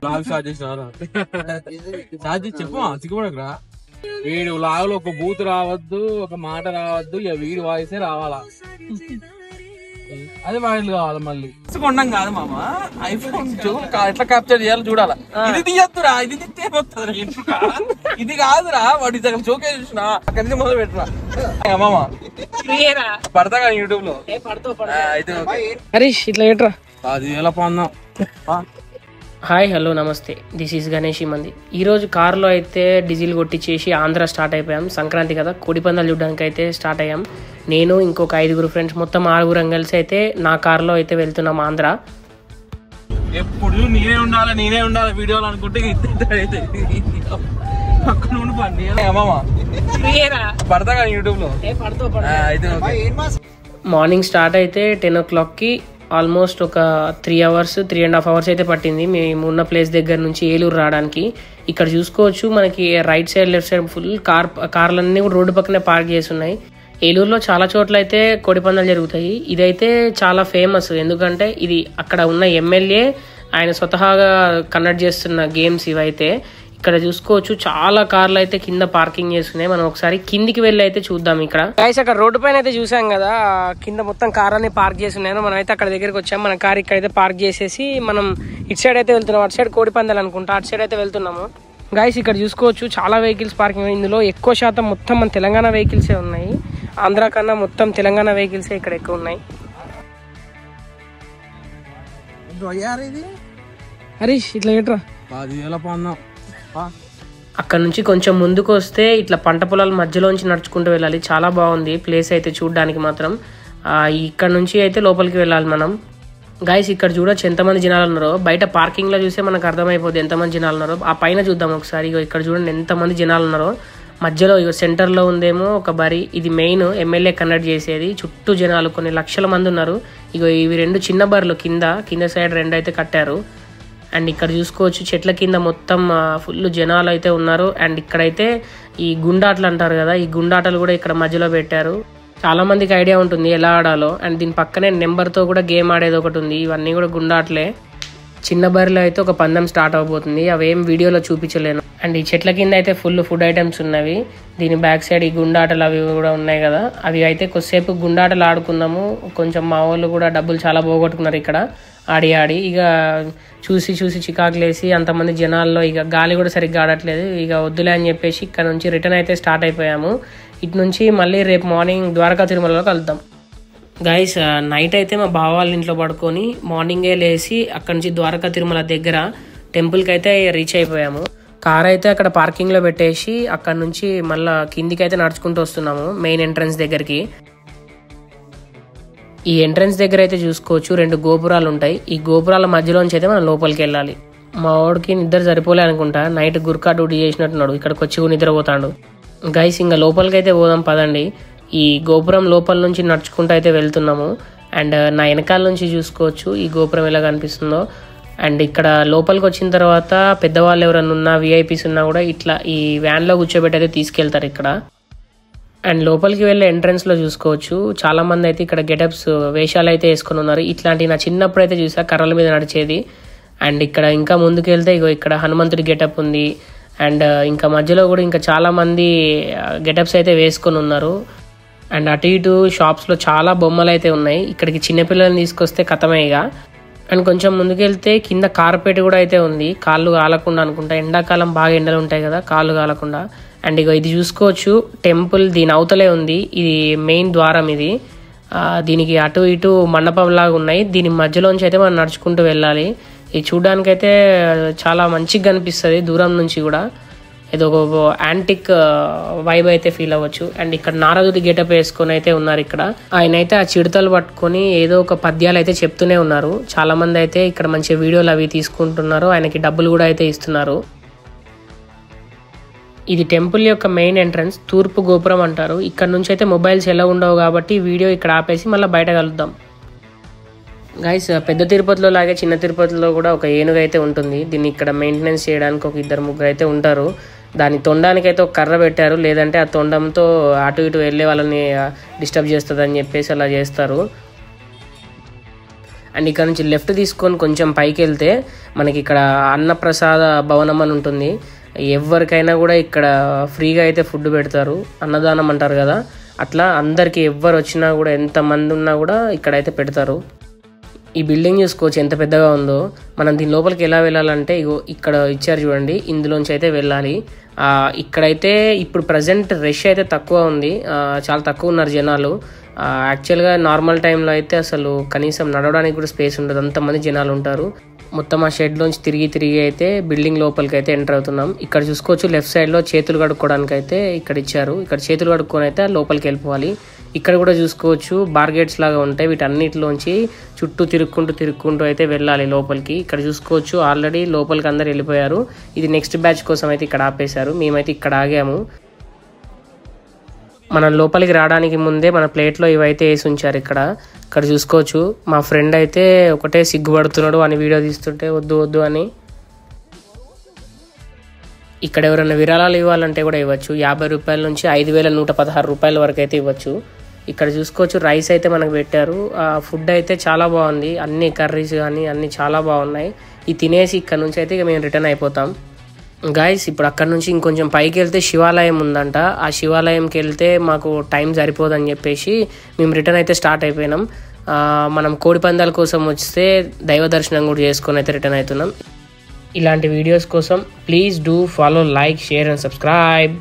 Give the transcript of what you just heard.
Log start చేసినారా? చెప్పు సిగ్గుపడకురా. వీడు లాగ్ లో ఒక బూత్ రావద్దు, ఒక మాట రావద్దు, ఇక వీడి వాయిసే రావాలా. అది వైరల్ కావాలి మళ్ళీ. కొండం కాదు మామ, ఐఫోన్ ఎట్లా క్యాప్చర్ చేయాలో చూడాలా. ఇది తీయద్దురా, ఇది తీస్తే వస్తుంది. ఇది కాదురా, వాడి దగ్గర చోకే చూసిన అక్కడి నుంచి మొదలు పెట్టరా మామ. పడతా కదా యూట్యూబ్ లో. హరీష్ ఇట్లా ఏట్రా. 10,000 పొందాం. హాయ్ హలో నమస్తే, దిస్ ఈజ్ గణేష్ మంది. ఈరోజు కారులో అయితే డీజిల్ కొట్టించేసి ఆంధ్ర స్టార్ట్ అయిపోయాం. సంక్రాంతి కదా, కోడిపందాలు చూడడానికి అయితే స్టార్ట్ అయ్యాం. నేను ఇంకొక 5 ఫ్రెండ్స్, మొత్తం 6 కలిసి అయితే నా కారులో అయితే వెళ్తున్నాం ఆంధ్ర. ఎప్పుడు నేనే ఉండాలి వీడియోలో అనుకుంటే పడతా కదా యూట్యూబ్ లో. మార్నింగ్ స్టార్ట్ అయితే 10 o'clockకి ఆల్మోస్ట్ ఒక 3 hours 3.5 hours అయితే పట్టింది మేము ఉన్న ప్లేస్ దగ్గర నుంచి ఏలూరు రావడానికి. ఇక్కడ చూసుకోవచ్చు మనకి right side left side full కార్లన్నీ కూడా రోడ్డు పక్కనే పార్క్ చేసి ఉన్నాయి. ఏలూరులో చాలా చోట్ల అయితే కోడిపందాలు జరుగుతాయి. ఇదైతే చాలా ఫేమస్, ఎందుకంటే ఇది అక్కడ ఉన్న ఎమ్మెల్యే ఆయన స్వతహాగా కండక్ట్ చేస్తున్న గేమ్స్ ఇవైతే. ఇక్కడ చూసుకోవచ్చు చాలా కార్లు అయితే కింద పార్కింగ్ చేస్తున్నాయి. మనం ఒకసారి కిందికి వెళ్ళి అయితే చూద్దాం. ఇక్కడ గైస్ అక్కడ రోడ్డు పైన అయితే చూసాం కదా, కింద మొత్తం కార్లన్నీ పార్క్ చేసి ఉన్నాయి. మనం అయితే అక్కడ దగ్గరికి వచ్చాం. మన కార్ ఇక్కడైతే పార్క్ చేసేసి మనం ఇటు సైడ్ అయితే వెళ్తున్నాం. అటు సైడ్ కోడిపందాలు అనుకుంటా, అటు సైడ్ అయితే వెళ్తున్నాము. గైస్ ఇక్కడ చూసుకోవచ్చు చాలా వెహికల్స్ పార్కింగ్. ఇందులో ఎక్కువ శాతం మొత్తం మన తెలంగాణ వెహికల్సే ఉన్నాయి. ఆంధ్ర కన్నా మొత్తం తెలంగాణ వెహికల్సే ఇక్కడ ఎక్కువ ఉన్నాయి. హరీష్ ఇట్లా ఏట్రా. 10,000 పొందాం. అక్కడ నుంచి కొంచెం ముందుకు వస్తే ఇట్లా పంట పొలాల మధ్యలోంచి నడుచుకుంటూ వెళ్ళాలి. చాలా బాగుంది ప్లేస్ అయితే చూడడానికి మాత్రం. ఇక్కడ నుంచి అయితే లోపలికి వెళ్ళాలి మనం. గైస్ ఇక్కడ చూడొచ్చు ఎంతమంది జనాలు ఉన్నారో. బయట పార్కింగ్ లో చూస్తే మనకు అర్థమైపోద్ది ఎంతమంది జనాలు ఉన్నారో. ఆ పైన చూద్దాం ఒకసారి. ఇక్కడ చూడండి ఎంతమంది జనాలు ఉన్నారో. మధ్యలో సెంటర్ లో ఉందేమో ఒక బరి. ఇది మెయిన్ ఎమ్మెల్యే కండక్ట్ చేసేది. చుట్టూ జనాలు కొన్ని లక్షల మంది ఉన్నారు. ఇవి 2 చిన్న బర్రెలు కింద సైడ్ 2 అయితే కట్టారు. అండ్ ఇక్కడ చూసుకోవచ్చు చెట్ల కింద మొత్తం ఫుల్ జనాలు అయితే ఉన్నారు. అండ్ ఇక్కడైతే ఈ గుండాటలు అంటారు కదా, ఈ గుండాటలు కూడా ఇక్కడ మధ్యలో పెట్టారు. చాలా మందికి ఐడియా ఉంటుంది ఎలా ఆడాలో. అండ్ దీని పక్కనే నెంబర్తో కూడా గేమ్ ఆడేది ఒకటి ఉంది. ఇవన్నీ కూడా గుండాటలే. చిన్న బరిలో అయితే ఒక పందెం స్టార్ట్ అవబోతుంది. అవేం వీడియోలో చూపించలేను. అండ్ ఈ చెట్ల కింద అయితే ఫుల్ ఫుడ్ ఐటమ్స్ ఉన్నవి. దీని బ్యాక్ సైడ్ ఈ గుండాటలు అవి కూడా ఉన్నాయి కదా, అవి అయితే కొద్దిసేపు గుండాటలు ఆడుకున్నాము. కొంచెం మా వాళ్ళు కూడా డబ్బులు చాలా పోగొట్టుకున్నారు ఇక్కడ ఆడి. ఇక చూసి చికాకులేసి అంతమంది జనాల్లో ఇక గాలి కూడా సరిగ్గా ఆడట్లేదు. ఇక వద్దులే అని చెప్పేసి ఇక్కడ నుంచి రిటర్న్ అయితే స్టార్ట్ అయిపోయాము. ఇటు నుంచి మళ్ళీ రేపు మార్నింగ్ ద్వారకా తిరుమలలో కలుద్దాం. గైస్ నైట్ అయితే మా బావ వాళ్ళ ఇంట్లో పడుకొని మార్నింగే లేచి అక్కడ నుంచి ద్వారకా తిరుమల దగ్గర టెంపుల్కి అయితే రీచ్ అయిపోయాము. కార్ అయితే అక్కడ పార్కింగ్లో పెట్టేసి అక్కడ నుంచి మళ్ళీ కిందికి అయితే నడుచుకుంటూ వస్తున్నాము మెయిన్ ఎంట్రన్స్ దగ్గరికి. ఈ ఎంట్రన్స్ దగ్గర అయితే చూసుకోవచ్చు 2 గోపురాలు ఉంటాయి. ఈ గోపురాల మధ్యలోంచి అయితే మనం లోపలికి వెళ్ళాలి. మా వాడికి నిద్ర సరిపోలే అనుకుంటా, నైట్ గుర్కా డ్యూటీ చేసినట్టున్నాడు. ఇక్కడికి వచ్చి నిద్రపోతాడు. గైస్ ఇంకా లోపలికి అయితే పోదాం పదండి. ఈ గోపురం లోపల నుంచి నడుచుకుంటూ అయితే వెళ్తున్నాము. అండ్ నా వెనకాల నుంచి చూసుకోవచ్చు ఈ గోపురం ఎలా కనిపిస్తుందో. అండ్ ఇక్కడ లోపలికి వచ్చిన తర్వాత పెద్దవాళ్ళు ఎవరన్నా ఉన్నా విఐపీస్ ఉన్నా కూడా ఇట్లా ఈ వ్యాన్లో కూర్చోబెట్టి అయితే తీసుకెళ్తారు ఇక్కడ. అండ్ లోపలికి వెళ్ళే ఎంట్రన్స్లో చూసుకోవచ్చు చాలా మంది అయితే ఇక్కడ గెటప్స్ వేషాలు అయితే వేసుకొని ఉన్నారు. ఇట్లాంటివి నా చిన్నప్పుడు అయితే చూసా, కర్రల మీద నడిచేది. అండ్ ఇక్కడ ఇంకా ముందుకు వెళ్తే ఇక్కడ హనుమంతుడి గెటప్ ఉంది. అండ్ ఇంకా మధ్యలో కూడా ఇంకా చాలా మంది గెటప్స్ అయితే వేసుకొని ఉన్నారు. అండ్ అటు ఇటు షాప్స్లో చాలా బొమ్మలు అయితే ఉన్నాయి. ఇక్కడికి చిన్నపిల్లల్ని తీసుకొస్తే కథమేగా. అండ్ కొంచెం ముందుకు వెళ్తే కింద కార్పెట్ కూడా అయితే ఉంది, కాళ్ళు కాలకుండా అనుకుంటా. ఎండాకాలం బాగా ఎండలు ఉంటాయి కదా, కాళ్ళు కాలకుండా. అండ్ ఇది చూసుకోవచ్చు టెంపుల్ దీని అవతలే ఉంది. ఇది మెయిన్ ద్వారం. ఇది దీనికి అటు ఇటు మండపం లాగా ఉన్నాయి. దీని మధ్యలోంచి అయితే మనం నడుచుకుంటూ వెళ్ళాలి. ఇది చూడడానికైతే చాలా మంచిగా కనిపిస్తుంది దూరం నుంచి కూడా. ఏదో ఒక యాంటిక్ వైబ్ అయితే ఫీల్ అవ్వచ్చు. అండ్ ఇక్కడ నారదుడి గెటప్ వేసుకొని అయితే ఉన్నారు. ఇక్కడ ఆయన అయితే ఆ చిడతలు పట్టుకొని ఏదో ఒక పద్యాలు అయితే చెప్తూనే ఉన్నారు. చాలా మంది అయితే ఇక్కడ మంచి వీడియోలు అవి తీసుకుంటున్నారు. ఆయనకి డబ్బులు కూడా అయితే ఇస్తున్నారు. ఇది టెంపుల్ యొక్క మెయిన్ ఎంట్రన్స్, తూర్పు గోపురం అంటారు. ఇక్కడ నుంచి అయితే మొబైల్స్ ఎలా ఉండవు కాబట్టి వీడియో ఇక్కడ ఆపేసి మళ్ళీ బయట కలుద్దాం. గైస్ పెద్ద తిరుపతిలో లాగే చిన్న తిరుపతిలో కూడా ఒక ఏనుగు అయితే ఉంటుంది. దీన్ని ఇక్కడ మెయింటెనెన్స్ చేయడానికి ఒక 2-3 అయితే ఉంటారు. దాని తొండానికి అయితే ఒక కర్ర పెట్టారు, లేదంటే ఆ తొండంతో అటు ఇటు వెళ్ళే వాళ్ళని డిస్టర్బ్ చేస్తుంది అని చెప్పేసి అలా చేస్తారు. అండ్ ఇక్కడ నుంచి లెఫ్ట్ తీసుకొని కొంచెం పైకి వెళ్తే మనకి ఇక్కడ అన్నప్రసాద భవనం అని ఉంటుంది. ఎవరికైనా కూడా ఇక్కడ ఫ్రీగా అయితే ఫుడ్ పెడతారు, అన్నదానం అంటారు కదా, అట్లా అందరికీ ఎవరు వచ్చినా కూడా ఎంతమంది ఉన్నా కూడా ఇక్కడైతే పెడతారు. ఈ బిల్డింగ్ చూసుకోవచ్చు ఎంత పెద్దగా ఉందో. మనం దీని లోపలికి ఎలా వెళ్ళాలంటే ఇగో ఇక్కడ ఇచ్చారు చూడండి, ఇందులోంచి అయితే వెళ్ళాలి. ఇక్కడైతే ఇప్పుడు ప్రజెంట్ రష్ అయితే తక్కువ ఉంది, చాలా తక్కువ ఉన్నారు జనాలు. యాక్చువల్గా నార్మల్ టైంలో అయితే అసలు కనీసం నడవడానికి కూడా స్పేస్ ఉండదు, అంతమంది జనాలు ఉంటారు. మొత్తం ఆ షెడ్లోంచి తిరిగి అయితే బిల్డింగ్ లోపలికి అయితే ఎంటర్ అవుతున్నాం. ఇక్కడ చూసుకోవచ్చు లెఫ్ట్ సైడ్లో చేతులు కడుక్కోవడానికి అయితే ఇక్కడ ఇచ్చారు. ఇక్కడ చేతులు కడుక్కొని అయితే లోపలికి వెళ్ళిపోవాలి. ఇక్కడ కూడా చూసుకోవచ్చు బార్గేట్స్ లాగా ఉంటాయి, వీటన్నిటిలోంచి చుట్టూ తిరుక్కుంటూ అయితే వెళ్ళాలి లోపలికి. ఇక్కడ చూసుకోవచ్చు ఆల్రెడీ లోపలికి అందరు వెళ్ళిపోయారు. ఇది నెక్స్ట్ బ్యాచ్ కోసం అయితే ఇక్కడ ఆపేశారు, మేమైతే ఇక్కడ ఆగాము. మనం లోపలికి రావడానికి ముందే మన ప్లేట్లో ఇవైతే వేసి ఉంచారు. ఇక్కడ చూసుకోవచ్చు మా ఫ్రెండ్ అయితే ఒకటే సిగ్గుపడుతున్నాడు అని వీడియో తీస్తుంటే వద్దు అని. ఇక్కడ ఎవరైనా విరాళాలు ఇవ్వాలంటే కూడా ఇవ్వచ్చు, 50 రూపాయల నుంచి 5,116 రూపాయల వరకు అయితే ఇవ్వచ్చు. ఇక్కడ చూసుకోవచ్చు రైస్ అయితే మనకు పెట్టారు. ఫుడ్ అయితే చాలా బాగుంది, అన్ని కర్రీస్ కానీ అన్నీ చాలా బాగున్నాయి. ఇది తినేసి ఇక్కడ నుంచి అయితే ఇక మేము రిటర్న్ అయిపోతాం. గాయస్ ఇప్పుడు అక్కడ నుంచి ఇంకొంచెం పైకి వెళ్తే శివాలయం ఉందంట. ఆ శివాలయంకి వెళ్తే మాకు టైం సరిపోదని చెప్పేసి మేము రిటర్న్ అయితే స్టార్ట్ అయిపోయినాం. మనం కోడి పందాల కోసం వస్తే దైవ దర్శనం కూడా చేసుకొని అయితే రిటర్న్ అవుతున్నాం. ఇలాంటి వీడియోస్ కోసం please do follow, like, share and subscribe.